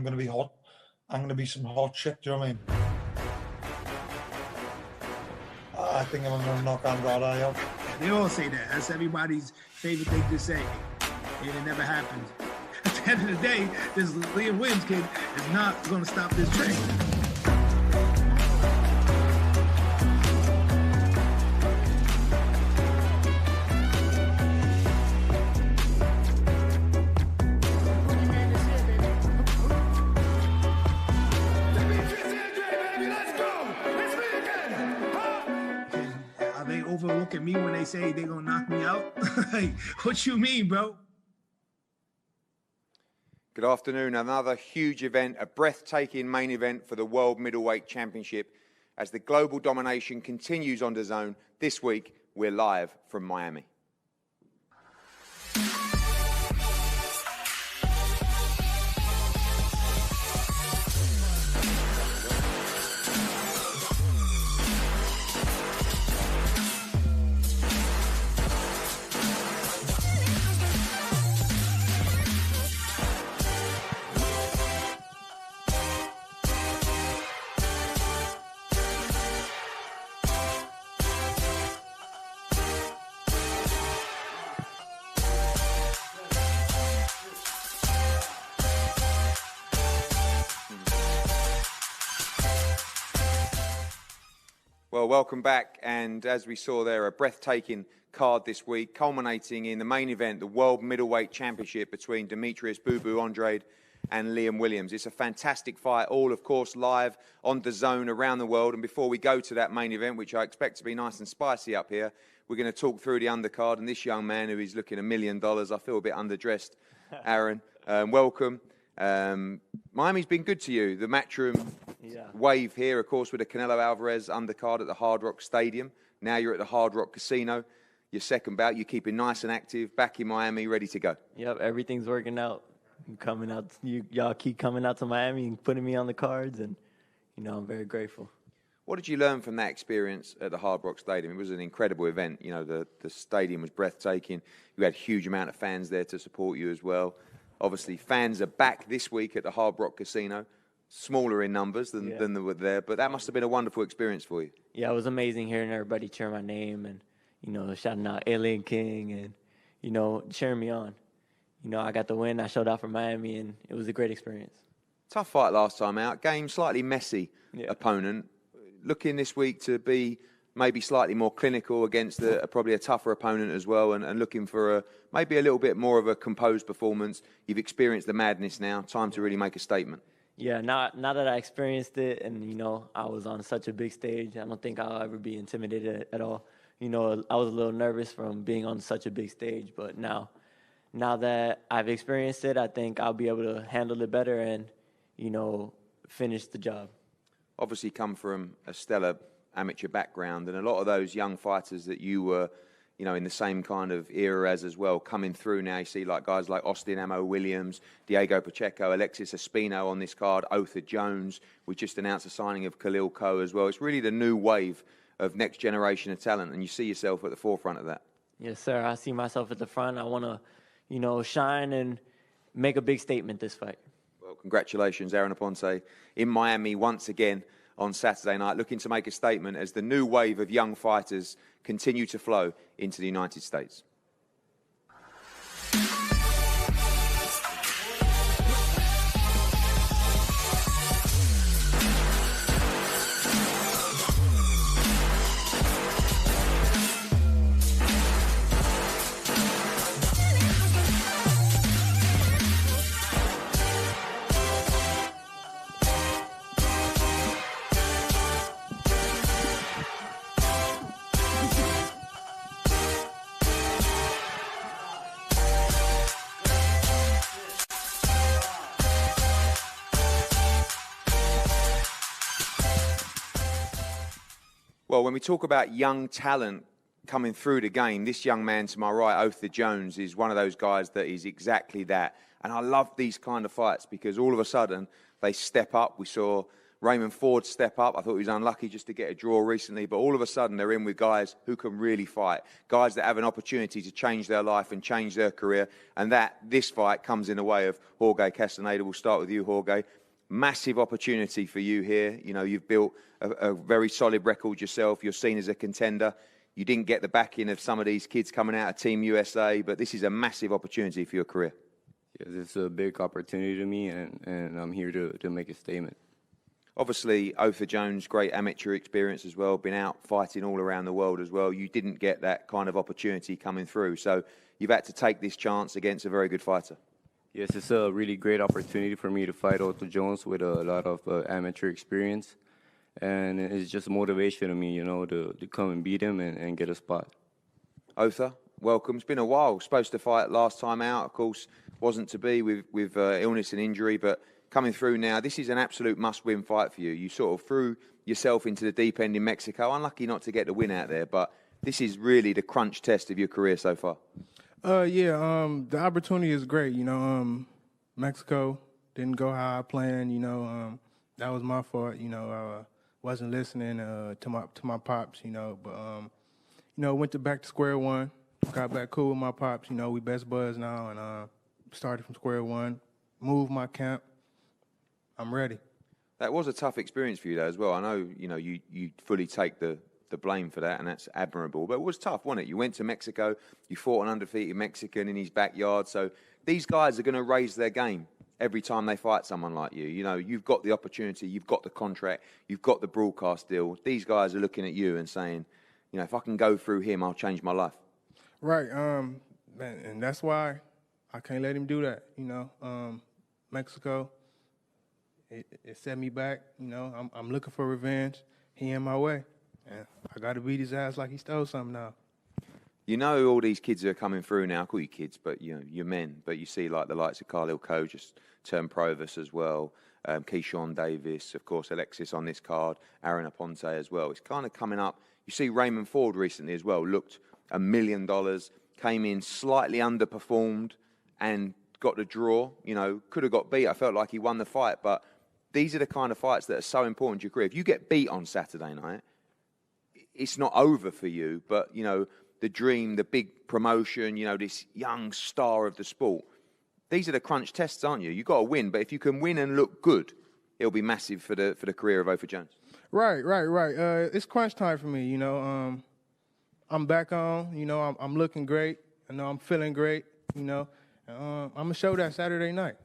going to be hot. I'm going to be some hot shit, do you know what I mean? I think I'm going to knock Andrade out. They all say that. That's everybody's favorite thing to say. And it never happens. At the end of the day, this Liam Williams kid is not going to stop this train. Look at me when they say they're gonna knock me out. Like, what you mean, bro? Good afternoon. Another huge event, a breathtaking main event for the World Middleweight Championship. As the global domination continues on Dazn, this week we're live from Miami. Well, welcome back, and as we saw there, a breathtaking card this week, culminating in the main event, the World Middleweight Championship between Demetrius "Boo-Boo" Andrade and Liam Williams. It's a fantastic fight, all, of course, live on Dazn around the world. And before we go to that main event, which I expect to be nice and spicy up here, we're going to talk through the undercard and this young man who is looking $1 million. I feel a bit underdressed, Aaron. Welcome. Miami's been good to you. The Matchroom wave here, of course, with the Canelo Alvarez undercard at the Hard Rock Stadium. Now you're at the Hard Rock Casino. Your second bout, you're keeping nice and active, back in Miami, ready to go. Yep, everything's working out. Coming out, y'all keep coming out to Miami and putting me on the cards, and I'm very grateful. What did you learn from that experience at the Hard Rock Stadium? It was an incredible event. The stadium was breathtaking. You had a huge amount of fans there to support you as well. Obviously, fans are back this week at the Hard Rock Casino, smaller in numbers than they were there, but that must have been a wonderful experience for you. Yeah, it was amazing hearing everybody cheer my name and, shouting out Alien King and, cheering me on. I got the win. I showed out for Miami, and it was a great experience. Tough fight last time out. Game slightly messy opponent. Looking this week to be maybe slightly more clinical against probably a tougher opponent as well, and looking for maybe a little bit more of a composed performance. You've experienced the madness now. Time to really make a statement. Yeah, now that I experienced it and, I was on such a big stage, I don't think I'll ever be intimidated at all. I was a little nervous from being on such a big stage, but now that I've experienced it, I think I'll be able to handle it better and, finish the job. Obviously come from a stellar amateur background, and a lot of those young fighters that you were, in the same kind of era as well, coming through now. You see guys like Austin Ammo Williams, Diego Pacheco, Alexis Espino on this card, Otha Jones. We just announced the signing of Khalil Coe as well. It's really the new wave of next generation of talent, and you see yourself at the forefront of that. Yes, sir. I see myself at the front. I want to, shine and make a big statement this fight. Well, congratulations, Aaron Aponte, in Miami once again on Saturday night, looking to make a statement as the new wave of young fighters continue to flow into the United States. Well, when we talk about young talent coming through the game, this young man to my right, Otha Jones, is one of those guys that is exactly that. And I love these kind of fights because all of a sudden they step up. We saw Raymond Ford step up. I thought he was unlucky just to get a draw recently, but all of a sudden they're in with guys who can really fight, guys that have an opportunity to change their life and change their career, and this fight comes in the way of Jorge Castenada. We'll start with you, Jorge. Massive opportunity for you here. You know, you've built a very solid record yourself. You're seen as a contender. You didn't get the backing of some of these kids coming out of Team USA, but this is a massive opportunity for your career. Yes, it's a big opportunity to me, and I'm here to make a statement. Obviously, Otha Jones, great amateur experience as well, been out fighting all around the world as well. You didn't get that kind of opportunity coming through, so you've had to take this chance against a very good fighter. Yes, it's a really great opportunity for me to fight Otha Jones with a lot of amateur experience, and it's just motivation to me, you know, to come and beat him and get a spot. Otha, welcome. It's been a while. Supposed to fight last time out, of course, wasn't to be with illness and injury, but coming through now, this is an absolute must-win fight for you. You sort of threw yourself into the deep end in Mexico. Unlucky not to get the win out there, but this is really the crunch test of your career so far. The opportunity is great. You know, Mexico didn't go how I planned. You know, that was my fault. You know, I wasn't listening to my pops. You know, but you know, went back to square one. Got back cool with my pops. You know, we best buds now, and started from square one. Moved my camp. I'm ready. That was a tough experience for you, though, as well. I know, you know, you fully take the blame for that, and that's admirable. But it was tough, wasn't it? You went to Mexico, you fought an undefeated Mexican in his backyard. So these guys are going to raise their game every time they fight someone like you. You know, you've got the opportunity, you've got the contract, you've got the broadcast deal. These guys are looking at you and saying, you know, if I can go through him, I'll change my life. Right. And that's why I can't let him do that. You know, Mexico. It set me back, you know. I'm looking for revenge. He in my way, and I got to beat his ass like he stole something now. You know, all these kids are coming through now. I call you kids, but you know, you're men. But you see, like the likes of Khalil Coe just turned Provis as well. Keyshawn Davis, of course, Alexis on this card. Aaron Aponte as well. It's kind of coming up. You see, Raymond Ford recently as well looked $1 million. Came in slightly underperformed and got the draw. You know, could have got beat. I felt like he won the fight, but these are the kind of fights that are so important to your career. If you get beat on Saturday night, it's not over for you, but, you know, the dream, the big promotion, you know, this young star of the sport, these are the crunch tests, aren't you? You've got to win, but if you can win and look good, it'll be massive for the career of Otha Jones. Right. It's crunch time for me, you know. I'm back on, you know, I'm looking great. I know I'm feeling great, you know. I'm going to show that Saturday night.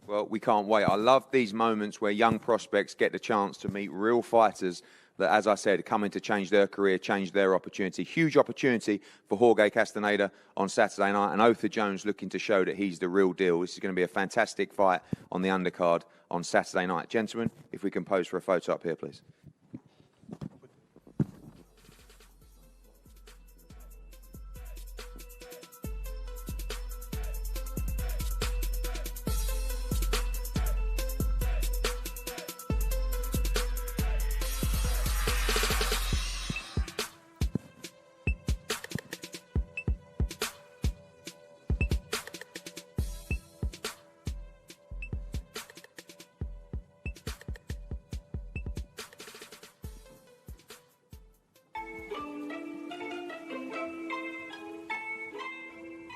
Well, we can't wait. I love these moments where young prospects get the chance to meet real fighters that, as I said, are coming to change their career, change their opportunity. Huge opportunity for Jorge Castenada on Saturday night, and Otha Jones looking to show that he's the real deal. This is going to be a fantastic fight on the undercard on Saturday night. Gentlemen, if we can pose for a photo up here, please.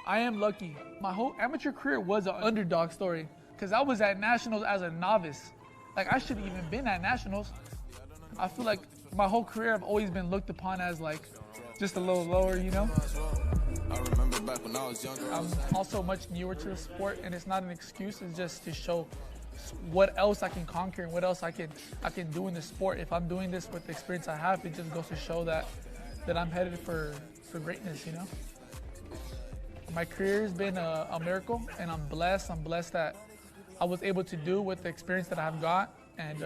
I am lucky. My whole amateur career was an underdog story because I was at nationals as a novice. Like, I shouldn't even been at nationals. I feel like my whole career I've always been looked upon as like just a little lower, you know? I remember back when I was younger. I'm also much newer to the sport, and it's not an excuse. It's just to show what else I can conquer and what else I can do in the sport. If I'm doing this with the experience I have, it just goes to show that I'm headed for greatness, you know? My career has been a miracle, and I'm blessed. I'm blessed that I was able to do with the experience that I've got, and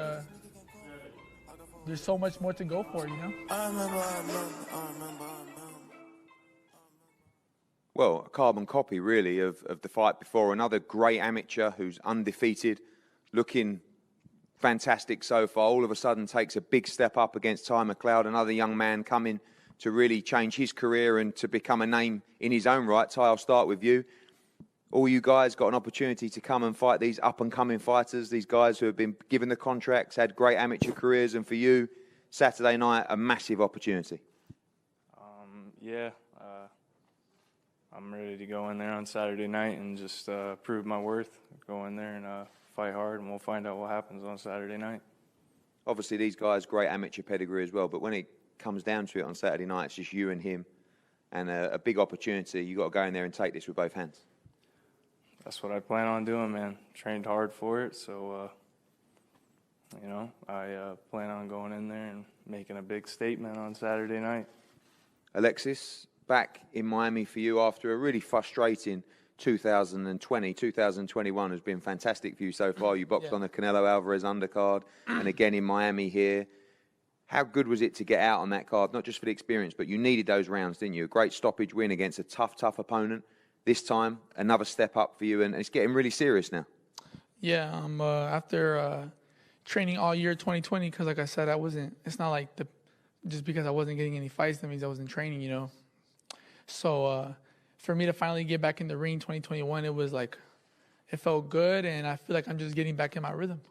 there's so much more to go for, you know? I remember. Well, a carbon copy, really, of the fight before. Another great amateur who's undefeated, looking fantastic so far. All of a sudden takes a big step up against Ty McCloud, another young man coming to really change his career and to become a name in his own right. Ty, I'll start with you. all you guys got an opportunity to come and fight these up-and-coming fighters, these guys who have been given the contracts, had great amateur careers, and for you, Saturday night, a massive opportunity. Yeah, I'm ready to go in there on Saturday night and just prove my worth. Go in there and fight hard, and we'll find out what happens on Saturday night. Obviously, these guys, great amateur pedigree as well, but when it comes down to it on Saturday night, it's just you and him, and a big opportunity. You've got to go in there and take this with both hands. That's what I plan on doing, man. Trained hard for it, so, you know, I plan on going in there and making a big statement on Saturday night. Alexis, back in Miami for you after a really frustrating 2020. 2021 has been fantastic for you so far. You boxed on the Canelo Alvarez undercard and again in Miami here. How good was it to get out on that card, not just for the experience, but you needed those rounds, didn't you? A great stoppage win against a tough opponent. This time, another step up for you, and it's getting really serious now. Yeah, after training all year 2020, because like I said, it's not like just because I wasn't getting any fights, that means I wasn't training, you know. So for me to finally get back in the ring 2021, it was like, it felt good, and I feel like I'm just getting back in my rhythm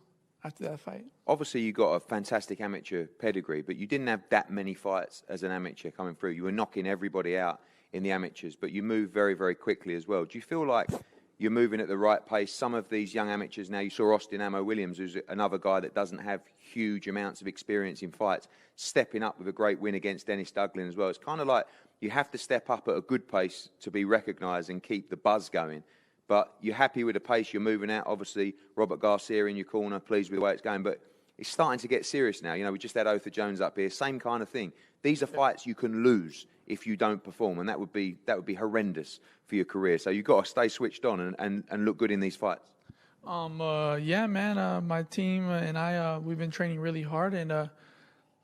after that fight. Obviously, you got a fantastic amateur pedigree, but you didn't have that many fights as an amateur coming through. You were knocking everybody out in the amateurs, but you move very, very quickly as well. Do you feel like you're moving at the right pace? Some of these young amateurs now, you saw Austin Ammo Williams, who's another guy that doesn't have huge amounts of experience in fights, stepping up with a great win against Dennis Duglin as well. It's kind of like you have to step up at a good pace to be recognised and keep the buzz going. But you're happy with the pace you're moving at. Obviously, Robert Garcia in your corner, pleased with the way it's going. But it's starting to get serious now. You know, we just had Otha Jones up here. Same kind of thing. These are fights you can lose if you don't perform, and that would be horrendous for your career. So you've got to stay switched on and look good in these fights. Yeah, man. My team and I, we've been training really hard, and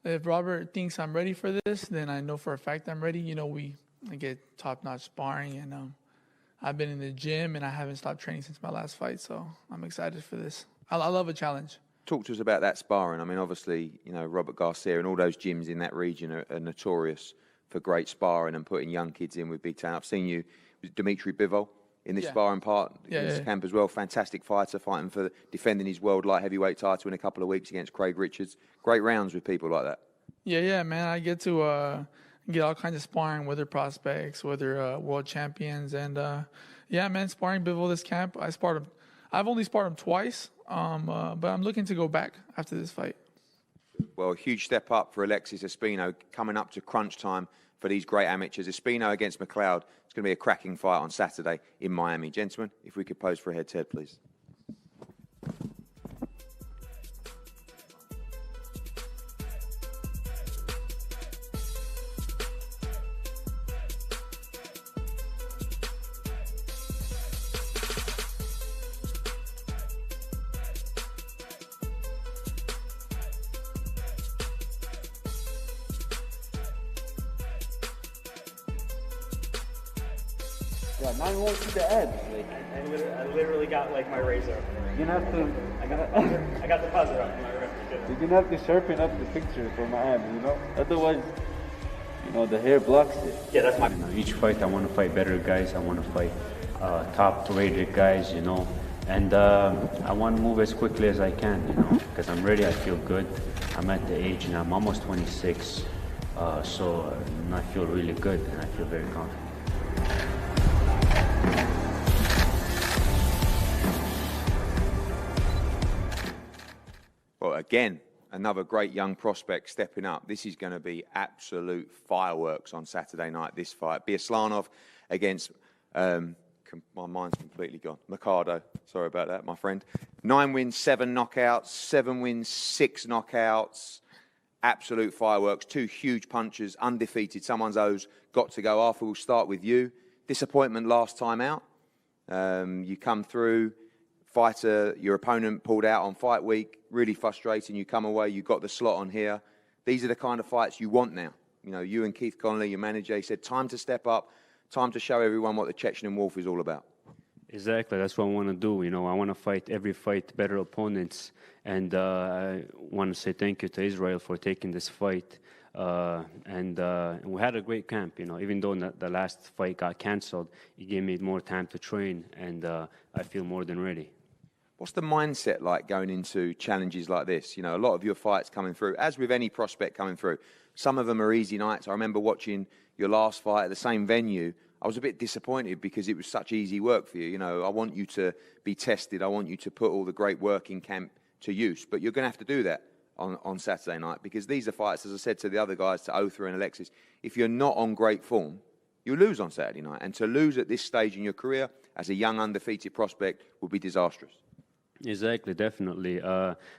if Robert thinks I'm ready for this, then I know for a fact I'm ready. You know, I get top-notch sparring, and I've been in the gym, and I haven't stopped training since my last fight, so I'm excited for this. I love a challenge. Talk to us about that sparring. I mean, obviously, you know, Robert Garcia and all those gyms in that region are notorious for great sparring and putting young kids in with big talent. I've seen you with Dimitri Bivol in this sparring part in this camp as well. Fantastic fighter, fighting for defending his world light heavyweight title in a couple of weeks against Craig Richards. Great rounds with people like that. Yeah, man. I get to get all kinds of sparring, whether prospects, whether world champions, and yeah, man, sparring Bivol this camp. I've only sparred him twice, but I'm looking to go back after this fight. Well, a huge step up for Alexis Espino coming up to crunch time for these great amateurs. Espino against McCloud. It's going to be a cracking fight on Saturday in Miami. Gentlemen, if we could pose for a head-to-head, please. Yeah, now you won't see the edge. Like, I literally got like my razor up there. You're gonna have to. I got the buzzer up. You're gonna have to sharpen up the picture for Miami, you know. Otherwise, you know, the hair blocks it. Yeah, that's my. You know, each fight, I want to fight better guys. I want to fight top-rated guys, you know. And I want to move as quickly as I can, you know, because I'm ready. I feel good. I'm at the age, and I'm almost 26, so I feel really good, and I feel very confident. Well, again, another great young prospect stepping up. This is going to be absolute fireworks on Saturday night, this fight. Biyarslanov against, my mind's completely gone, Mercado. Sorry about that, my friend. 9 wins, 7 knockouts, 7 wins, 6 knockouts. Absolute fireworks, 2 huge punches, undefeated. Someone's O's got to go. Arthur, we'll start with you. Disappointment last time out. You come through, fighter, your opponent pulled out on fight week, really frustrating. You come away, you got the slot on here. These are the kind of fights you want now. You know, you and Keith Connolly, your manager, he said, time to step up, time to show everyone what the Chechen Wolf is all about. Exactly, that's what I want to do. You know, I want to fight every fight better opponents, and I want to say thank you to Israel for taking this fight. And we had a great camp, you know. Even though the last fight got canceled, it gave me more time to train, and I feel more than ready. What's the mindset like going into challenges like this? You know, a lot of your fights coming through, as with any prospect coming through, some of them are easy nights. I remember watching your last fight at the same venue. I was a bit disappointed because it was such easy work for you. You know, I want you to be tested. I want you to put all the great work in camp to use. But you're going to have to do that on Saturday night, because these are fights, as I said to the other guys, to Otha and Alexis, if you're not on great form, you lose on Saturday night. And to lose at this stage in your career as a young undefeated prospect would be disastrous. Exactly, definitely.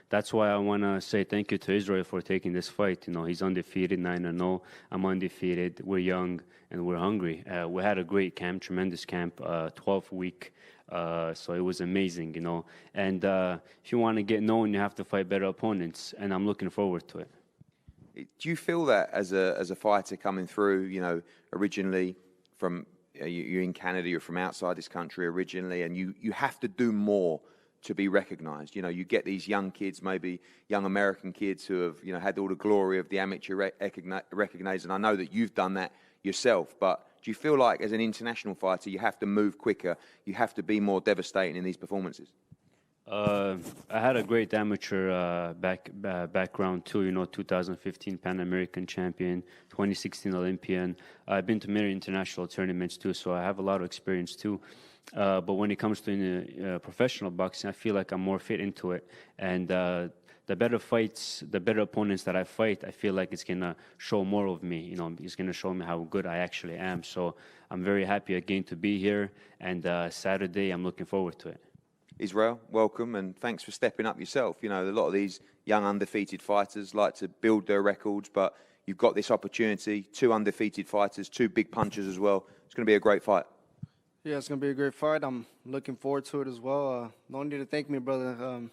That's why I want to say thank you to Israel for taking this fight. You know, he's undefeated, 9-0. I'm undefeated. We're young and we're hungry. We had a great camp, tremendous camp, 12th week. So it was amazing, you know. And if you want to get known, you have to fight better opponents, and I'm looking forward to it. Do you feel that as a fighter coming through, you know, originally from, you're in Canada, you're from outside this country originally, and you have to do more to be recognized? You know, you get these young kids, maybe young American kids who have, you know, had all the glory of the amateur recognized, and I know that you've done that yourself, but do you feel like as an international fighter you have to move quicker, you have to be more devastating in these performances? I had a great amateur background too, you know, 2015 Pan American champion, 2016 Olympian. I've been to many international tournaments too, so I have a lot of experience too. But when it comes to professional boxing, I feel like I'm more fit into it. And the better fights, the better opponents that I fight, I feel like it's going to show more of me. You know, it's going to show me how good I actually am. So I'm very happy again to be here. And Saturday, I'm looking forward to it. Israel, welcome, and thanks for stepping up yourself. You know, a lot of these young undefeated fighters like to build their records, but you've got this opportunity, 2 undefeated fighters, 2 big punchers as well. It's going to be a great fight. Yeah, it's going to be a great fight. I'm looking forward to it as well. No need to thank me, brother.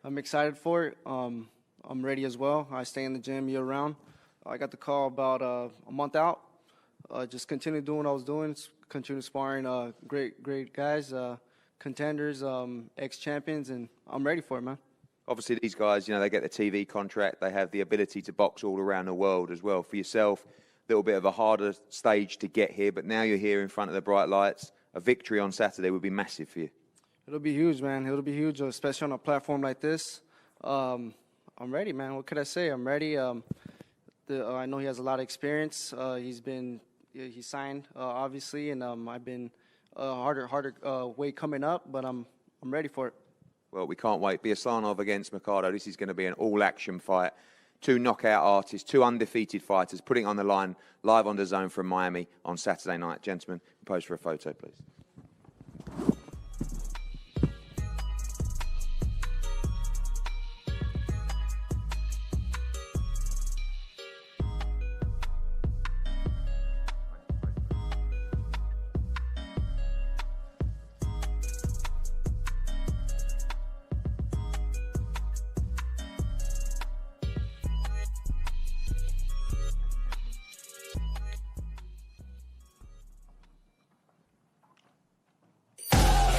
I'm excited for it. I'm ready as well. I stay in the gym year-round. I got the call about a month out. Just continue doing what I was doing, continue sparring great guys, contenders, ex-champions, and I'm ready for it, man. Obviously, these guys, you know, they get the TV contract. They have the ability to box all around the world as well. For yourself, a little bit of a harder stage to get here, but now you're here in front of the bright lights. A victory on Saturday would be massive for you. It'll be huge, man. It'll be huge, especially on a platform like this. I'm ready, man. What could I say? I'm ready. I know he has a lot of experience. He's signed, obviously, and I've been harder weight coming up, but I'm ready for it. Well, we can't wait. Biyarslanov against Mercado. This is going to be an all-action fight. 2 knockout artists, 2 undefeated fighters, putting on the line live on Dazn from Miami on Saturday night. Gentlemen, pose for a photo, please.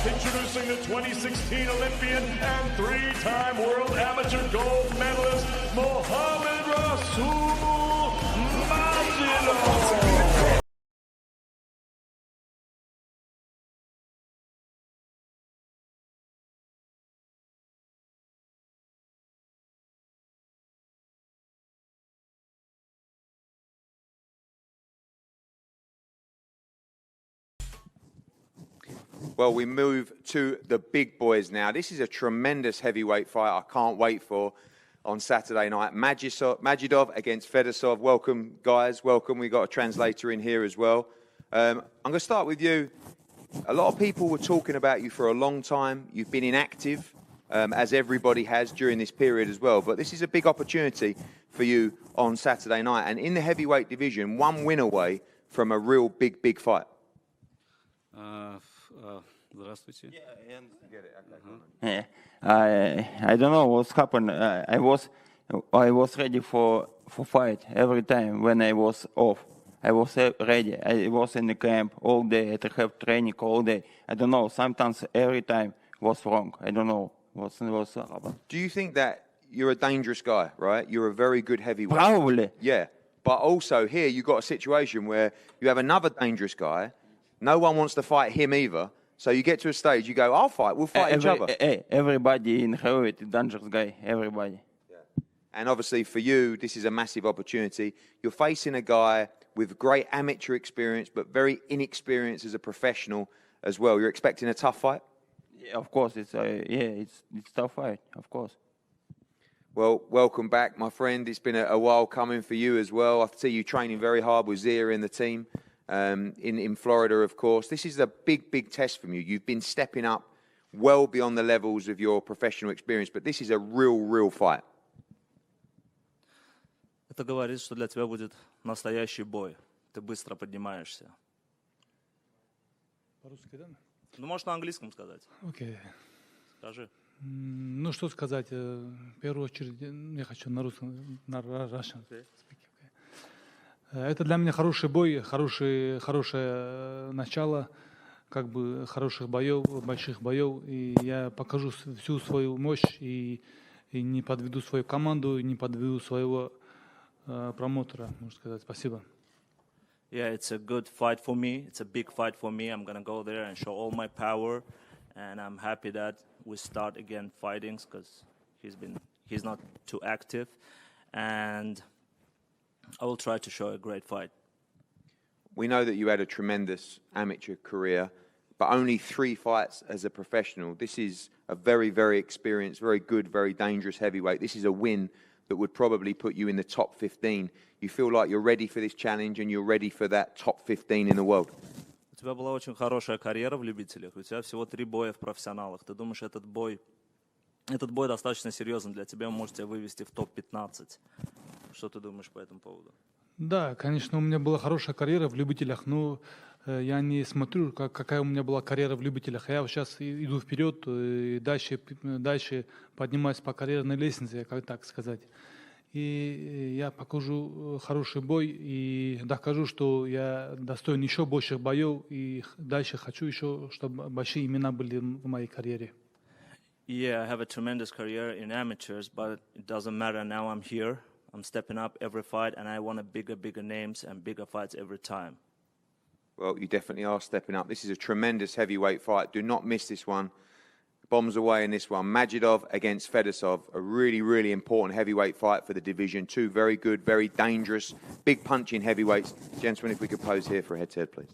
Introducing the 2016 Olympian and 3-time world amateur gold medalist, Mohamed Rasul Majidov. Well, we move to the big boys now. This is a tremendous heavyweight fight I can't wait for on Saturday night. Majidov against Fedosov. Welcome, guys. Welcome. We've got a translator in here as well. I'm going to start with you. A lot of people were talking about you for a long time. You've been inactive, as everybody has during this period as well. But this is a big opportunity for you on Saturday night. And in the heavyweight division, 1 win away from a real big fight. Здравствуйте. Yeah, I don't know what's happened. I was ready for fight every time when I was off. I was ready. I was in the camp all day. I have training all day. I don't know. Sometimes every time was wrong. I don't know what's happened. Do you think that you're a dangerous guy, right? You're a very good heavyweight. Probably. Yeah. But also here you've got a situation where you have another dangerous guy. No one wants to fight him either. So you get to a stage, you go, I'll fight, we'll fight each other. Everybody in heavyweight is dangerous guy, everybody. And obviously for you, this is a massive opportunity. You're facing a guy with great amateur experience, but very inexperienced as a professional as well. You're expecting a tough fight? Yeah, of course, it's a tough fight, of course. Well, welcome back, my friend. It's been a while coming for you as well. I see you training very hard with Zia in the team in Florida, of course. This is a big, big test from you. You've been stepping up well beyond the levels of your professional experience, but this is a real fight. Это говорит, что для тебя будет настоящий бой. Ты быстро поднимаешься. По-русски, да? Ну, можешь на английском сказать. Окей. Скажи. Ну, что сказать? В первую очередь, я хочу на русском, на Russian. Это для меня хороший бой, хорошее начало, как бы хороших боев, больших боев. И я покажу всю свою мощь и не подведу свою команду, и не подведу своего промоутера, можно сказать. Спасибо. Yeah, it's a good fight for me. It's a big fight for me. I'm gonna go there and show all my power, and I'm happy that we start again fighting because he's not too active, and I will try to show a great fight. We know that you had a tremendous amateur career, but only 3 fights as a professional. This is a very experienced, very good, very dangerous heavyweight. This is a win that would probably put you in the top 15. You feel like you're ready for this challenge and you're ready for that top 15 in the world? У тебя была очень хорошая карьера в любителях, у тебя всего 3 боя в профессионалах. Ты думаешь, этот бой достаточно серьезный для тебя, может тебя вывести в топ-15. Что ты думаешь по этому поводу? Да, конечно, у меня была хорошая карьера в любителях, но я не смотрю, какая у меня была карьера в любителях. Я сейчас иду вперед и дальше поднимаюсь по карьерной лестнице, как так сказать. И я покажу хороший бой и докажу, что я достоин еще больших боев, и дальше хочу еще, чтобы большие имена были в моей карьере. Yeah, I have a tremendous career in amateurs, but it doesn't matter. Now I'm here. I'm stepping up every fight, and I want bigger names and bigger fights every time. Well, you definitely are stepping up. This is a tremendous heavyweight fight. Do not miss this one. Bombs away in this one. Majidov against Fedosov, a really important heavyweight fight for the division. 2 very good, very dangerous, big punching heavyweights. Gentlemen, if we could pose here for a head-to-head, please.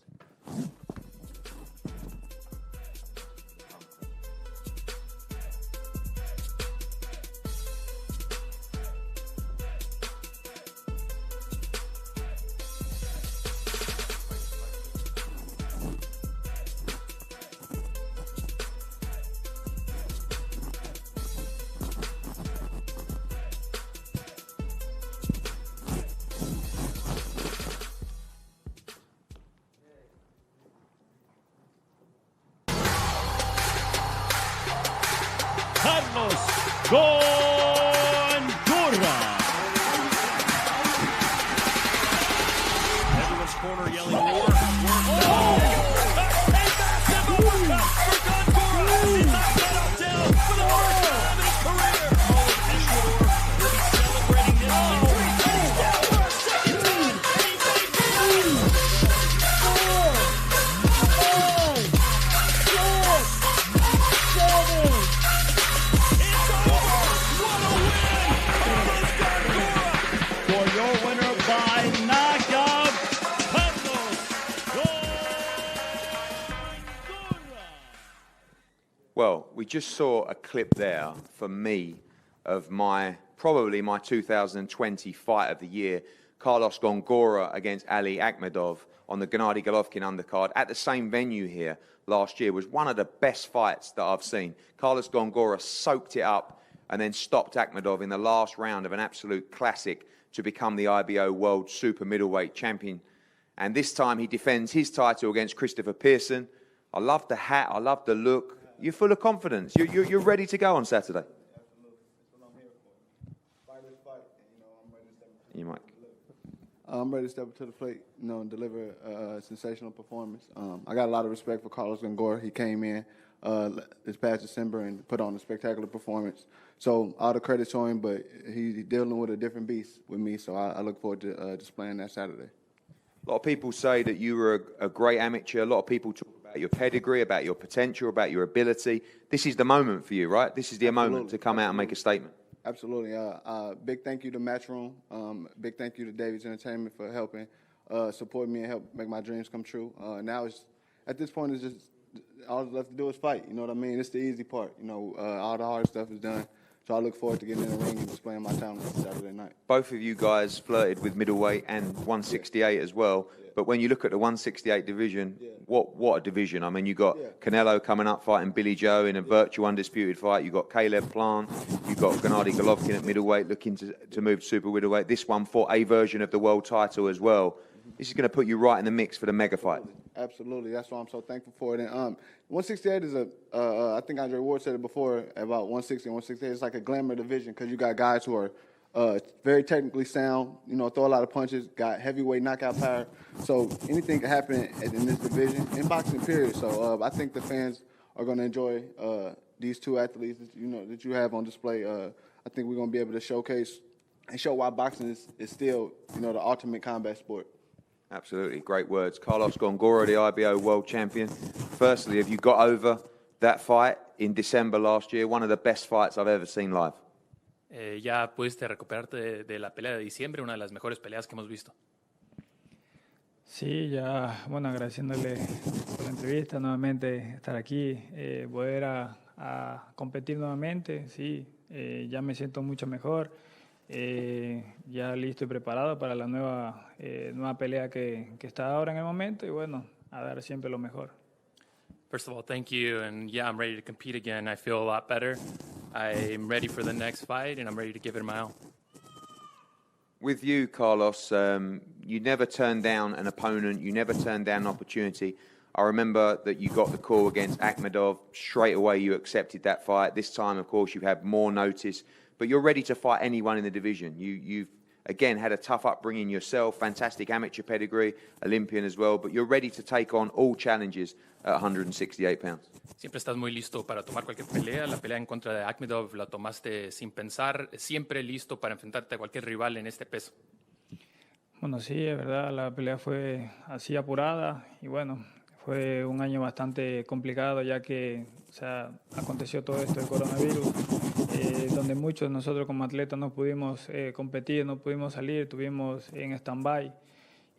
Gongora. Everyone's corner yelling war. Oh! A massive overcut for Gongora. He's knocked that out down for the first time in his career. Oh, Ecuador will be celebrating this victory. Down for a second time. Well, we just saw a clip there for me of probably my 2020 fight of the year, Carlos Gongora against Ali Akhmedov on the Gennady Golovkin undercard at the same venue here last year. Was one of the best fights that I've seen. Carlos Gongora soaked it up and then stopped Akhmedov in the last round of an absolute classic to become the IBO World Super Middleweight Champion. And this time he defends his title against Christopher Pearson. I love the hat, I love the look. You're full of confidence. You're ready to go on Saturday. You might. I'm ready to step up to the plate, and deliver a sensational performance. I got a lot of respect for Carlos Gongora. He came in this past December and put on a spectacular performance. So all the credit to him, but he's dealing with a different beast with me. So I look forward to displaying that Saturday. A lot of people say that you were a great amateur. A lot of people talk about your pedigree, about your potential, about your ability. This is the moment for you, right? This is the moment to come out and make a statement. Absolutely. Big thank you to Matchroom. Big thank you to Davies Entertainment for helping support me and help make my dreams come true. Now at this point, it's just all that's left to do is fight. You know what I mean? It's the easy part. You know, all the hard stuff is done. So I look forward to getting in the ring and displaying my talent on Saturday night. Both of you guys flirted with middleweight and 168 as well. But when you look at the 168 division, what a division. I mean, you got Canelo coming up fighting Billy Joe in a virtual undisputed fight. You got Caleb Plant. You got Gennady Golovkin at middleweight looking to move to super middleweight. This one for a version of the world title as well. This is going to put you right in the mix for the mega fight. Absolutely. That's why I'm so thankful for it. And 168 is I think Andre Ward said it before about 160 and 168. It's like a glamour division because you got guys who are very technically sound, you know, throw a lot of punches, got heavyweight knockout power. So anything can happen in this division, in boxing period. So I think the fans are going to enjoy these two athletes that you have on display. I think we're going to be able to showcase and show why boxing is still, the ultimate combat sport. Absolutely, great words. Carlos Gongora, the IBO world champion. Firstly, have you got over that fight in December last year? One of the best fights I've ever seen live. Ya pudiste recuperarte de la pelea de diciembre, una de las mejores peleas que hemos visto. Sí, ya, bueno, agradeciéndole por la entrevista, nuevamente estar aquí, poder a competir nuevamente, sí, ya me siento mucho mejor, ya listo y preparado para la nueva pelea que está ahora en el momento y bueno, a dar siempre lo mejor. First of all, thank you, and yeah, I'm ready to compete again. I feel a lot better. I'm ready for the next fight, and I'm ready to give it my all. With you, Carlos, you never turned down an opponent. You never turned down an opportunity. I remember that you got the call against Akhmedov. Straight away, you accepted that fight. This time, of course, you've had more notice. But you're ready to fight anyone in the division. You've, again, had a tough upbringing yourself, fantastic amateur pedigree, Olympian as well. But you're ready to take on all challenges at 168 pounds. Siempre estás muy listo para tomar cualquier pelea. La pelea en contra de Akhmedov la tomaste sin pensar. Siempre listo para enfrentarte a cualquier rival en este peso. Bueno, sí, es verdad, la pelea fue así apurada y bueno, fue un año bastante complicado ya que aconteció todo esto del coronavirus, donde muchos de nosotros como atletas no pudimos competir, no pudimos salir, estuvimos en stand-by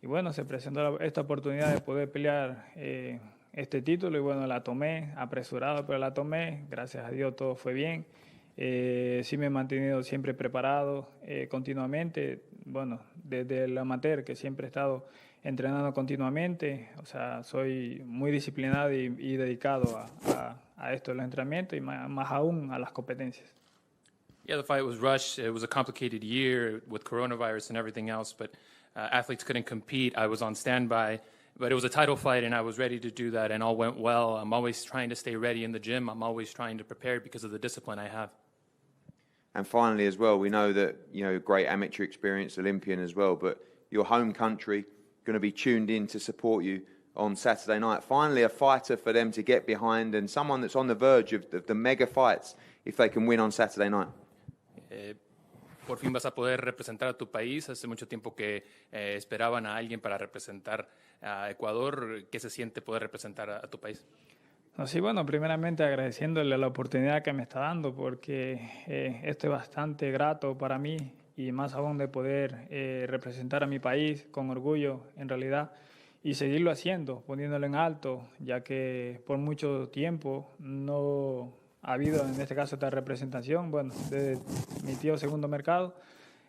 y bueno, se presentó esta oportunidad de poder pelear este título y bueno, la tomé, apresurado, pero la tomé, gracias a Dios todo fue bien. Sí me he mantenido siempre preparado continuamente, bueno, desde el amateur que siempre he estado entrenando continuamente, o sea, soy muy disciplinado y dedicado a esto del entrenamiento y más aún a las competencias. Yeah, the fight was rushed. It was a complicated year with coronavirus and everything else, but athletes couldn't compete. I was on standby. But it was a title fight, and I was ready to do that, and all went well. I'm always trying to stay ready in the gym. I'm always trying to prepare because of the discipline I have. And finally, as well, we know that, great amateur experience, Olympian as well, but your home country going to be tuned in to support you on Saturday night. Finally, a fighter for them to get behind and someone that's on the verge of the mega fights if they can win on Saturday night. Por fin vas a poder representar a tu país. Hace mucho tiempo que esperaban a alguien para representar a Ecuador. ¿Qué se siente poder representar a tu país? Sí, bueno, primeramente agradeciéndole la oportunidad que me está dando porque esto es bastante grato para mí y más aún de poder representar a mi país con orgullo en realidad y seguirlo haciendo, poniéndolo en alto, ya que por mucho tiempo no ha habido en este caso esta representación, bueno, de mi tío Segundo Mercado,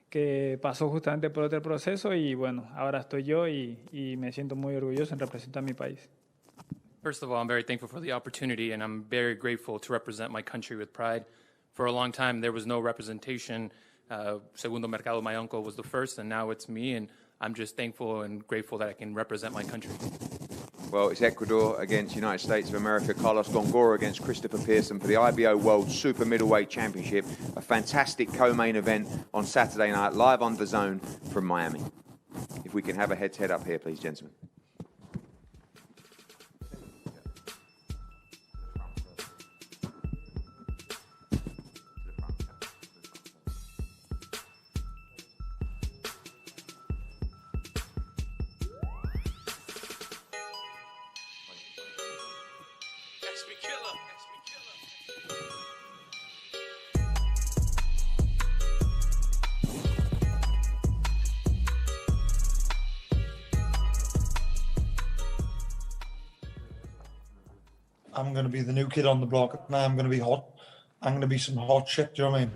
que pasó justamente por otro proceso y bueno, ahora estoy yo y me siento muy orgulloso en representar a mi país. First of all, I'm very thankful for the opportunity and I'm very grateful to represent my country with pride. For a long time, there was no representation. Segundo Mercado, my uncle, was the first and now it's me and I'm just thankful and grateful that I can represent my country. Well, it's Ecuador against United States of America. Carlos Gongora against Christopher Pearson for the IBO World Super Middleweight Championship. A fantastic co-main event on Saturday night, live on Dazn from Miami. If we can have a head-to-head up here, please, gentlemen. I'm going to be the new kid on the block, and I'm going to be hot. I'm going to be some hot shit, do you know what I mean?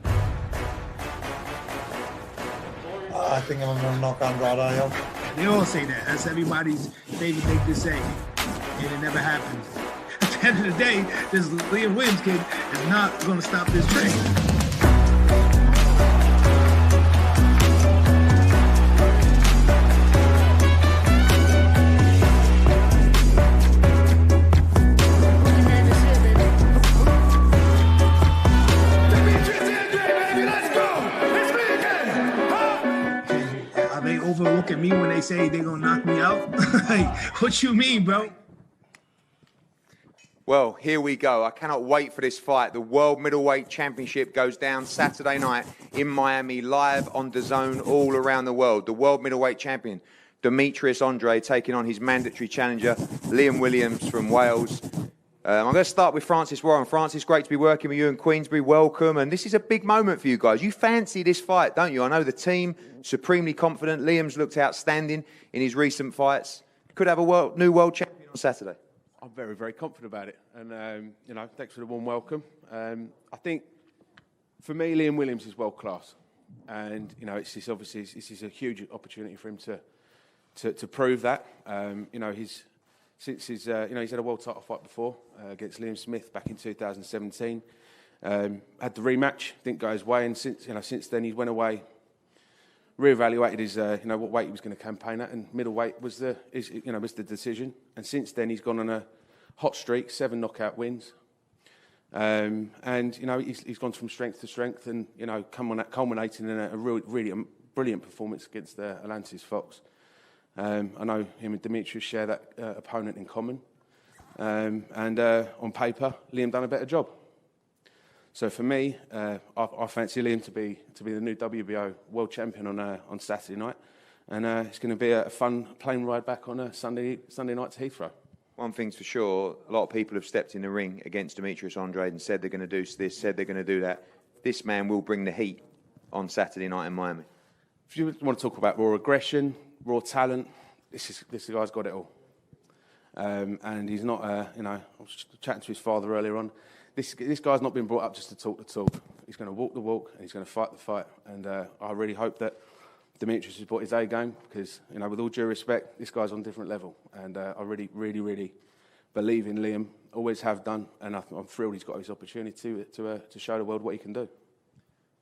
I think I'm going to knock Andrade out. They all say that. That's everybody's favorite thing to say. And it never happens. At the end of the day, this Liam Williams kid is not going to stop this train. Look at me when they say they're gonna knock me out. Like, what you mean, bro? Well, here we go. I cannot wait for this fight. The World Middleweight Championship goes down Saturday night in Miami, live on Dazn all around the world. The World Middleweight Champion, Demetrius Andrade, taking on his mandatory challenger, Liam Williams from Wales. I'm going to start with Francis Warren. Francis, great to be working with you in Queensbury. Welcome. And this is a big moment for you guys. You fancy this fight, don't you? I know the team, supremely confident. Liam's looked outstanding in his recent fights. Could have a new world champion on Saturday. I'm very, very confident about it. And, you know, thanks for the warm welcome. I think, for me, Liam Williams is world class. And, you know, it's just obviously this is a huge opportunity for him to prove that. You know, he's he's had a world title fight before against Liam Smith back in 2017. Had the rematch, didn't go his way, and since then he went away, reevaluated his what weight he was going to campaign at, and middleweight was the decision. And since then he's gone on a hot streak, 7 knockout wins, and you know he's gone from strength to strength, and you know culminating in a really brilliant performance against Atlantis Fox. I know him and Demetrius share that opponent in common. And on paper, Liam done a better job. So for me, I fancy Liam to be the new WBO world champion on Saturday night. And it's going to be a fun plane ride back on a Sunday night to Heathrow. One thing's for sure, a lot of people have stepped in the ring against Demetrius Andrade and said they're going to do this, said they're going to do that. This man will bring the heat on Saturday night in Miami. If you want to talk about raw aggression, raw talent, this guy's got it all. And he's not, I was chatting to his father earlier on. This guy's not been brought up just to talk the talk. He's going to walk the walk and he's going to fight the fight. And I really hope that Demetrius has brought his A game because, you know, with all due respect, this guy's on a different level. And I really, really, really believe in Liam, always have done. And I'm thrilled he's got his opportunity to show the world what he can do.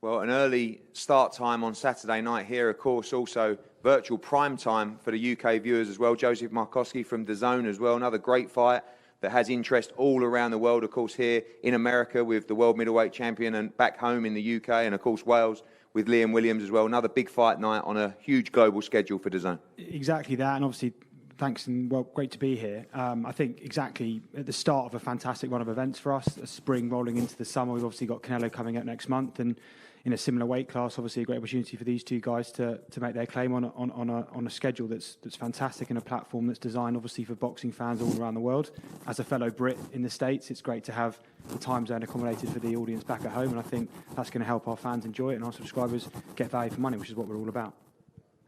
Well, an early start time on Saturday night here, of course, also virtual prime time for the UK viewers as well. Joseph Markowski from Dazn as well, another great fight that has interest all around the world, of course, here in America with the world middleweight champion and back home in the UK and, of course, Wales with Liam Williams as well. Another big fight night on a huge global schedule for Dazn. Exactly that, and obviously, thanks and well, great to be here. I think exactly at the start of a fantastic run of events for us, a spring rolling into the summer. We've obviously got Canelo coming up next month, and in a similar weight class, obviously a great opportunity for these two guys to make their claim on a schedule that's fantastic and a platform that's designed obviously for boxing fans all around the world. As a fellow Brit in the States, it's great to have the time zone accommodated for the audience back at home, and I think that's going to help our fans enjoy it and our subscribers get value for money, which is what we're all about.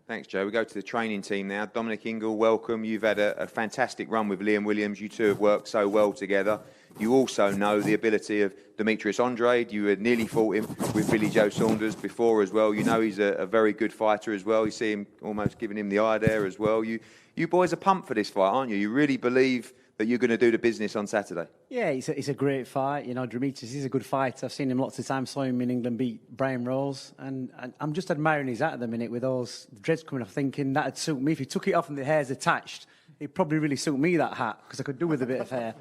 Thanks, Joe. We go to the training team now. Dominic Ingle, welcome. You've had a fantastic run with Liam Williams. You two have worked so well together. You also know the ability of Demetrius Andrade. You had nearly fought him with Billy Joe Saunders before as well. You know he's a very good fighter as well. You see him almost giving him the eye there as well. You boys are pumped for this fight, aren't you? You really believe that you're going to do the business on Saturday? Yeah, it's a great fight. You know, Demetrius is a good fighter. I've seen him lots of times. Saw him in England beat Brian Rose. And I'm just admiring his hat at the minute with those dreads coming off, thinking that'd suit me. If he took it off and the hair's attached, it'd probably really suit me, that hat, because I could do with a bit of hair.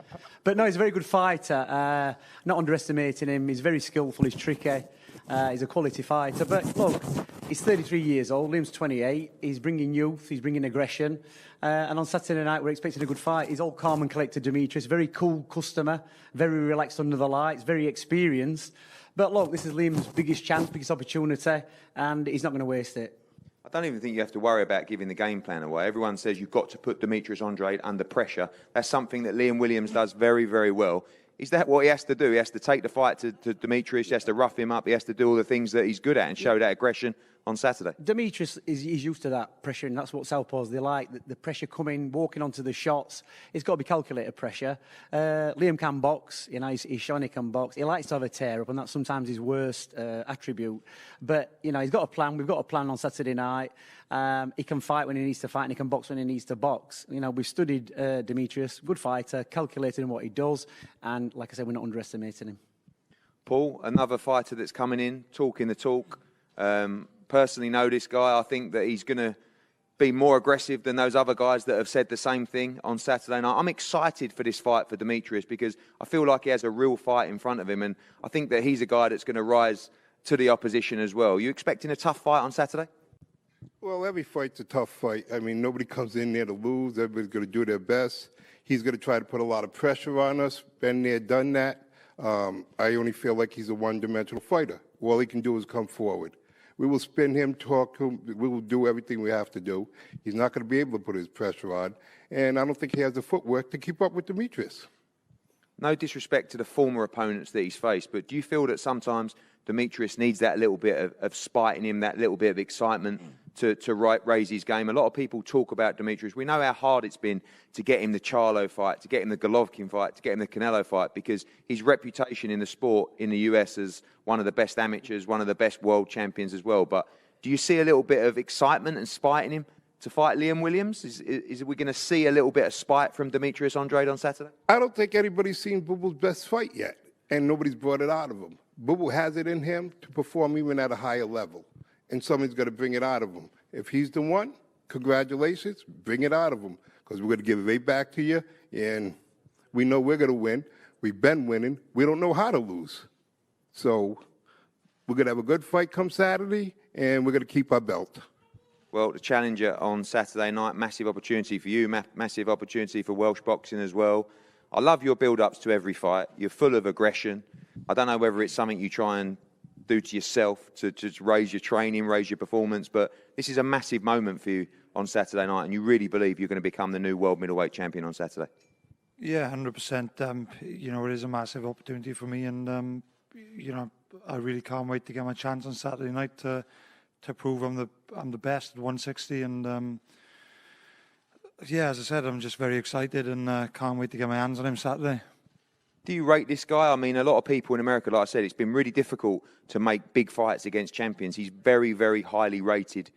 But no, he's a very good fighter. Not underestimating him. He's very skillful. He's tricky. He's a quality fighter. But look, he's 33 years old. Liam's 28. He's bringing youth. He's bringing aggression. And on Saturday night, we're expecting a good fight. He's all calm and collected, Demetrius. Very cool customer. Very relaxed under the lights. Very experienced. But look, this is Liam's biggest chance, biggest opportunity, and he's not going to waste it. I don't even think you have to worry about giving the game plan away. Everyone says you've got to put Demetrius Andrade under pressure. That's something that Liam Williams does very, very well. Is that what he has to do? He has to take the fight to Demetrius, he has to rough him up, he has to do all the things that he's good at and show that aggression. on Saturday. Demetrius he's used to that pressure, and that's what southpaws they like. The pressure coming, walking onto the shots. It's got to be calculated pressure. Liam can box, he's shown he can box. He likes to have a tear up, and that's sometimes his worst attribute. But he's got a plan. We've got a plan on Saturday night. He can fight when he needs to fight, and he can box when he needs to box. We've studied Demetrius, good fighter, calculating what he does, and like I said, we're not underestimating him. Paul, another fighter that's coming in, talking the talk. Personally know this guy. I think that he's going to be more aggressive than those other guys that have said the same thing on Saturday night. I'm excited for this fight for Demetrius because I feel like he has a real fight in front of him, and I think that he's a guy that's going to rise to the opposition as well. You expecting a tough fight on Saturday? Well, every fight's a tough fight. I mean, nobody comes in there to lose. Everybody's going to do their best. He's going to try to put a lot of pressure on us. Been there, done that. I only feel like he's a one-dimensional fighter. All he can do is come forward. We will spin him, talk to him. We will do everything we have to do. He's not going to be able to put his pressure on. And I don't think he has the footwork to keep up with Demetrius. No disrespect to the former opponents that he's faced, but do you feel that sometimes Demetrius needs that little bit of spite in him, that little bit of excitement to raise his game? A lot of people talk about Demetrius. We know how hard it's been to get him the Charlo fight, to get him the Golovkin fight, to get him the Canelo fight, because his reputation in the sport in the US as one of the best amateurs, one of the best world champions as well. But do you see a little bit of excitement and spite in him to fight Liam Williams? Is we going to see a little bit of spite from Demetrius Andrade on Saturday? I don't think anybody's seen Bubu's best fight yet, and nobody's brought it out of him. Bubu has it in him to perform even at a higher level, and somebody's going to bring it out of him. If he's the one, congratulations, bring it out of him, because we're going to give it right back to you, and we know we're going to win. We've been winning. We don't know how to lose. So we're going to have a good fight come Saturday, and we're going to keep our belt. Well, the challenger on Saturday night, massive opportunity for you, massive opportunity for Welsh boxing as well. I love your build-ups to every fight. You're full of aggression. I don't know whether it's something you try and do to yourself to just raise your training, raise your performance, but this is a massive moment for you on Saturday night, and you really believe you're going to become the new world middleweight champion on Saturday. Yeah, 100%. It is a massive opportunity for me, and I really can't wait to get my chance on Saturday night to prove I'm the best at 160. And as I said, I'm just very excited and can't wait to get my hands on him Saturday. Do you rate this guy? I mean, a lot of people in America, like I said, it's been really difficult to make big fights against champions. He's very, very highly rated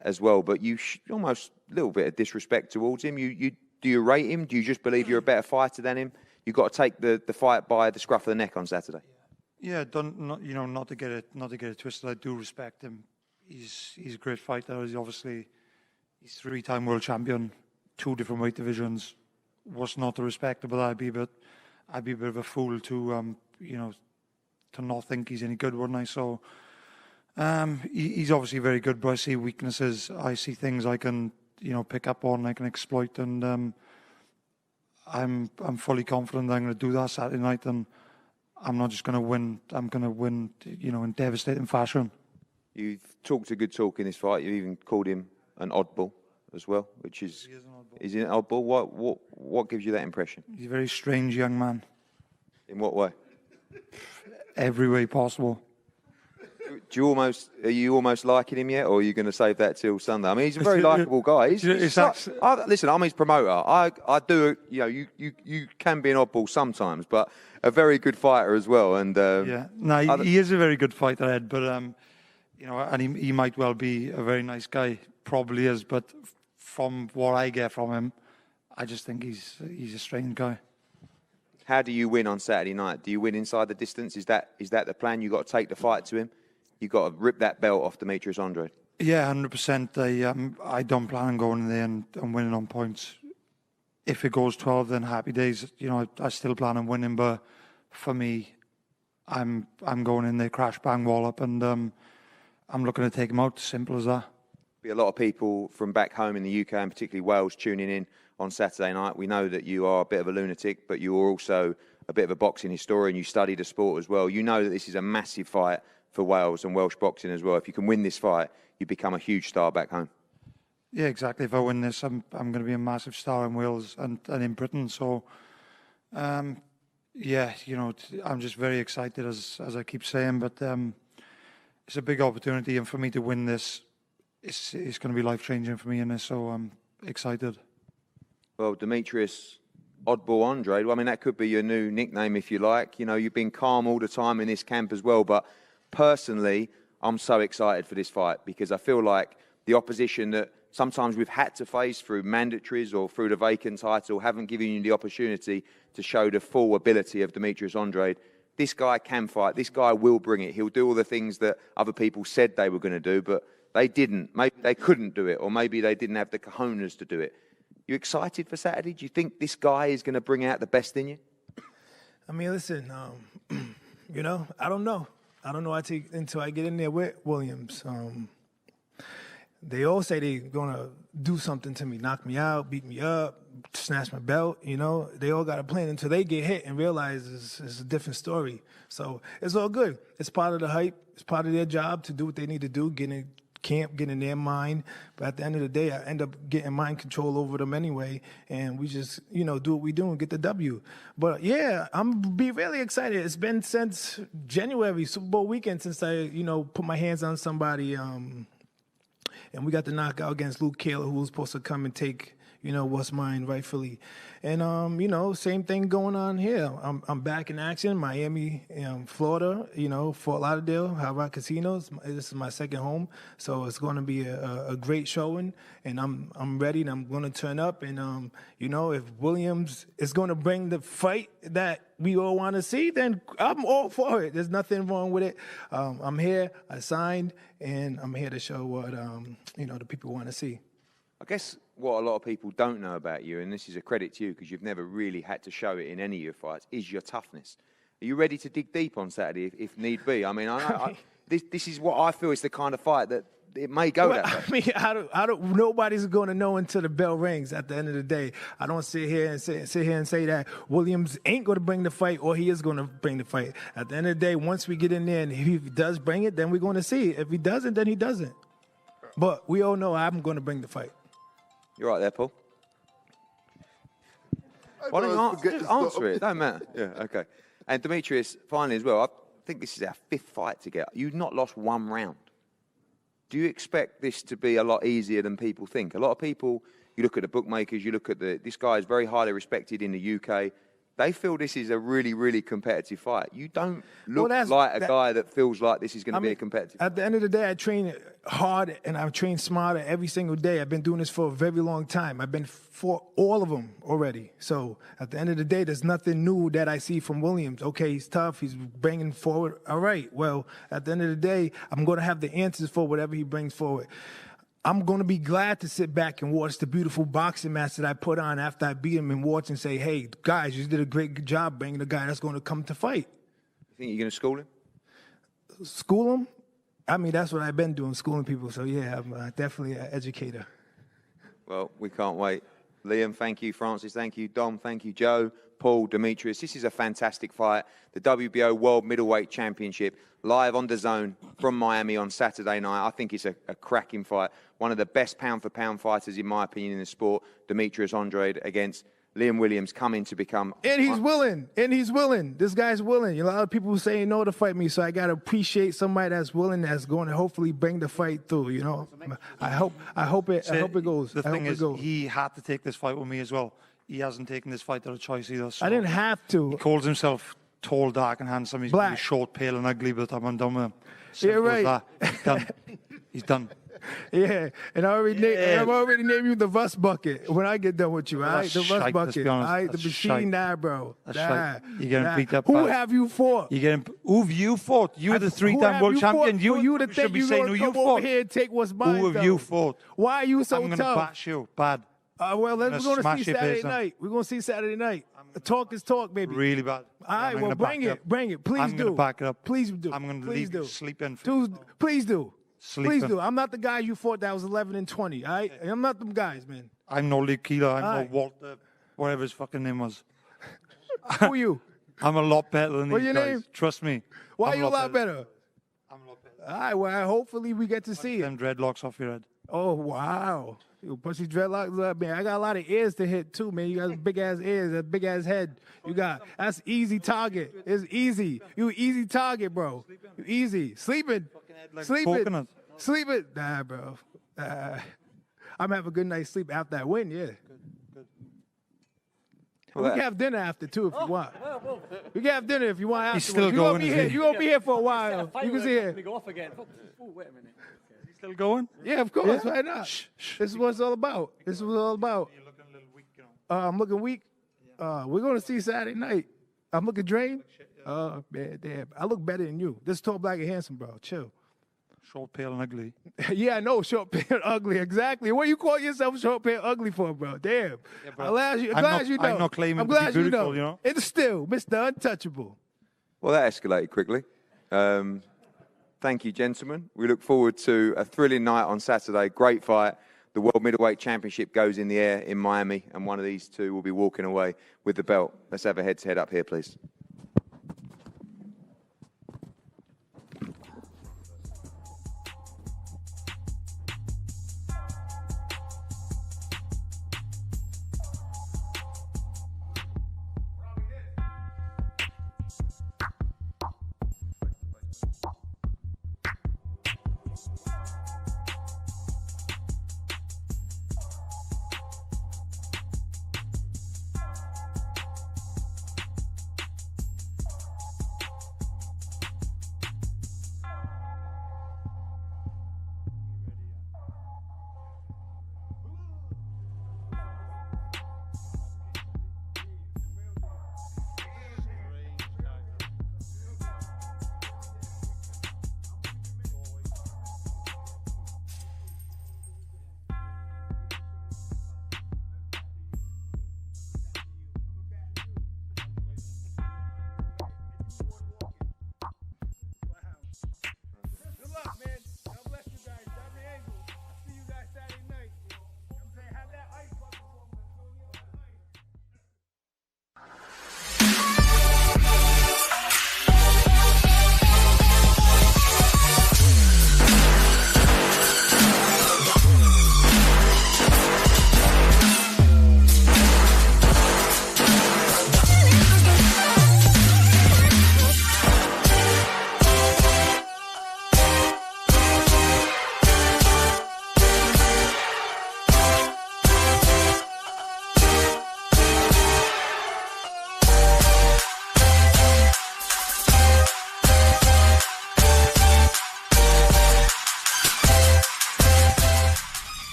as well, but you almost a little bit of disrespect towards him. Do you rate him? Do you just believe you're a better fighter than him? You've got to take the fight by the scruff of the neck on Saturday. Yeah, not to get it twisted. I do respect him. He's a great fighter. He's three-time world champion, 2 different weight divisions. Was not to respect him, but I'd be a bit of a fool to not think he's any good, wouldn't I? So he's obviously very good, but I see weaknesses. I see things I can pick up on, I can exploit, and I'm fully confident I'm going to do that Saturday night, and I'm not just going to win. I'm going to win, in devastating fashion. You've talked a good talk in this fight. You even called him an oddball as well, which is he an oddball? What gives you that impression? He's a very strange young man. In what way? Every way possible. Are you almost liking him yet, or are you going to save that till Sunday? I mean, he's a very likeable guy. Listen, I'm his promoter. I do. You can be an oddball sometimes, but a very good fighter as well. And he is a very good fighter, Ed. But and he might well be a very nice guy. Probably is, but from what I get from him, I just think he's a strange guy. How do you win on Saturday night? Do you win inside the distance? Is that the plan? You got to take the fight to him. You got to rip that belt off Demetrius Andrade. Yeah, 100%. I don't plan on going in there and winning on points. If it goes 12, then happy days. I still plan on winning, but for me, I'm going in there, crash, bang, wall up, and I'm looking to take him out. Simple as that. Be a lot of people from back home in the UK and particularly Wales tuning in on Saturday night. We know that you are a bit of a lunatic, but you are also a bit of a boxing historian. You study the sport as well. You know that this is a massive fight for Wales and Welsh boxing as well. If you can win this fight, you become a huge star back home. Yeah, exactly. If I win this, I'm going to be a massive star in Wales and in Britain. So, I'm just very excited, as I keep saying. But it's a big opportunity, and for me to win this, it's going to be life-changing for me in this, so I'm excited. Well, Demetrius Oddball Andrade, well, I mean, that could be your new nickname if you like. You know, you've been calm all the time in this camp as well, but personally, I'm so excited for this fight because I feel like the opposition that sometimes we've had to face through mandatories or through the vacant title haven't given you the opportunity to show the full ability of Demetrius Andrade. This guy can fight. This guy will bring it. He'll do all the things that other people said they were going to do, but they didn't. Maybe they couldn't do it, or maybe they didn't have the cojones to do it. You excited for Saturday? Do you think this guy is going to bring out the best in you? I mean, listen, you know, I don't know. I don't know until I get in there with Williams. They all say they're going to do something to me, knock me out, beat me up, snatch my belt, you know. They all got a plan until they get hit and realize it's a different story. So it's all good. It's part of the hype. It's part of their job to do what they need to do, get in camp, get in their mind. But at the end of the day, I end up getting mind control over them anyway, and we just, you know, do what we do and get the W. But, yeah, I'm be really excited. It's been since January, Super Bowl weekend, since I, you know, put my hands on somebody, and we got the knockout against Luke Kaler, who was supposed to come and take, you know, what's mine rightfully. And, you know, same thing going on here. I'm back in action, Miami, Florida, you know, Fort Lauderdale, Hard Rock Casinos. This is my second home. So it's going to be a great showing. And I'm ready, and I'm going to turn up. And, you know, if Williams is going to bring the fight that we all want to see, then I'm all for it. There's nothing wrong with it. I'm here, I signed, and I'm here to show what, you know, the people want to see. I guess what a lot of people don't know about you, and this is a credit to you because you've never really had to show it in any of your fights, is your toughness. Are you ready to dig deep on Saturday if need be? I mean, this is what I feel is the kind of fight that it may go that way. I mean, nobody's going to know until the bell rings at the end of the day. I don't sit here and say that Williams ain't going to bring the fight or he is going to bring the fight. At the end of the day, once we get in there and if he does bring it, then we're going to see it. If he doesn't, then he doesn't. But we all know I'm going to bring the fight. You're right there, Paul. Why don't you just answer it? It don't matter. Yeah, okay. And Demetrius, finally as well, I think this is our 5th fight together. You've not lost one round. Do you expect this to be a lot easier than people think? A lot of people, you look at the bookmakers, you look at this guy is very highly respected in the UK. They feel this is a really, really competitive fight. You don't look like a guy that feels like this is going to be a competitive fight. At the end of the day, I train hard and I train smarter every single day. I've been doing this for a very long time. I've been for all of them already. So at the end of the day, there's nothing new that I see from Williams. Okay, he's tough. He's bringing forward. All right. Well, at the end of the day, I'm going to have the answers for whatever he brings forward. I'm going to be glad to sit back and watch the beautiful boxing match that I put on after I beat him and watch and say, hey, guys, you did a great job bringing the guy that's going to come to fight. You think you're going to school him? School him? I mean, that's what I've been doing, schooling people. So, yeah, I'm definitely an educator. Well, we can't wait. Liam, thank you. Francis, thank you. Dom, thank you. Joe, Paul, Demetrius. This is a fantastic fight. The WBO World Middleweight Championship live on Dazn from Miami on Saturday night. I think it's a cracking fight. One of the best pound-for-pound fighters, in my opinion, in the sport, Demetrius Andrade against Liam Williams, coming to become... And he's willing. And he's willing. This guy's willing. A lot of people saying no to fight me, so I got to appreciate somebody that's willing, that's going to hopefully bring the fight through, you know. I hope it goes. The thing is, he had to take this fight with me as well. He hasn't taken this fight out of choice either. So I didn't have to. He calls himself tall, dark, and handsome. He's Black. Short, pale, and ugly, but I'm done with him. Yeah, right. He's done. He's done. Yeah, and I'm already naming you the Vust Bucket when I get done with you, all right? The Vust Bucket, all right? The machine, bro. You're getting beat up. Who have you fought? Who've you fought? You're the 3-time world champion. You the should be you saying who you come fought. over here and take what's mine, Who have you fought? Why are you so I'm tough? going to bash you bad. Well, we're going to see Saturday night. We're going to see Saturday night. Talk is talk, baby. Really bad. All right, well, bring it. Please do. I'm going to back it up. Please do. I'm going to leave you sleeping. Please do. Sleeping. Please do. I'm not the guy you fought that was 11 and 20, all right? I'm not them guys, man. I'm no Lee Keeler. I'm All no right. Walter, whatever his fucking name was. Who are you? I'm a lot better than What's these your guys. name? Trust me. Why I'm are you a lot better? I'm a lot better. All right, well, hopefully we get to see it. Them dreadlocks off your head. Oh, wow. You pussy dreadlocks up, man. I got a lot of ears to hit, too, man. You got big ass ears, a big ass head. That's easy target. It's easy. You easy target, bro. You easy. Sleeping. Sleeping. Sleeping. Nah, bro. I'm having a good night's sleep after that win, yeah. We can have dinner after, too, if you want. We can have dinner if you want after. He's still going. You're going to be here for a while. You can see it. Go off again. Oh, wait a minute. He's still going? Yeah, of course. Why not? This is what it's all about. This is what it's all about. You're looking a little weak, you know. I'm looking weak. We're going to see Saturday night. I'm looking drained. Oh, man, damn. I look better than you. This is tall, black, and handsome, bro. Chill. Short, pale, and ugly. Yeah, I know, short, pale, and ugly. Exactly. What you call yourself short, pale, ugly for, bro? Damn. Yeah, I'm glad you know. I'm not claiming I'm to be glad beautiful, you know. It's still Mr. Untouchable. Well, that escalated quickly. Thank you, gentlemen. We look forward to a thrilling night on Saturday. Great fight. The World Middleweight Championship goes in the air in Miami, and one of these two will be walking away with the belt. Let's have a head-to-head up here, please.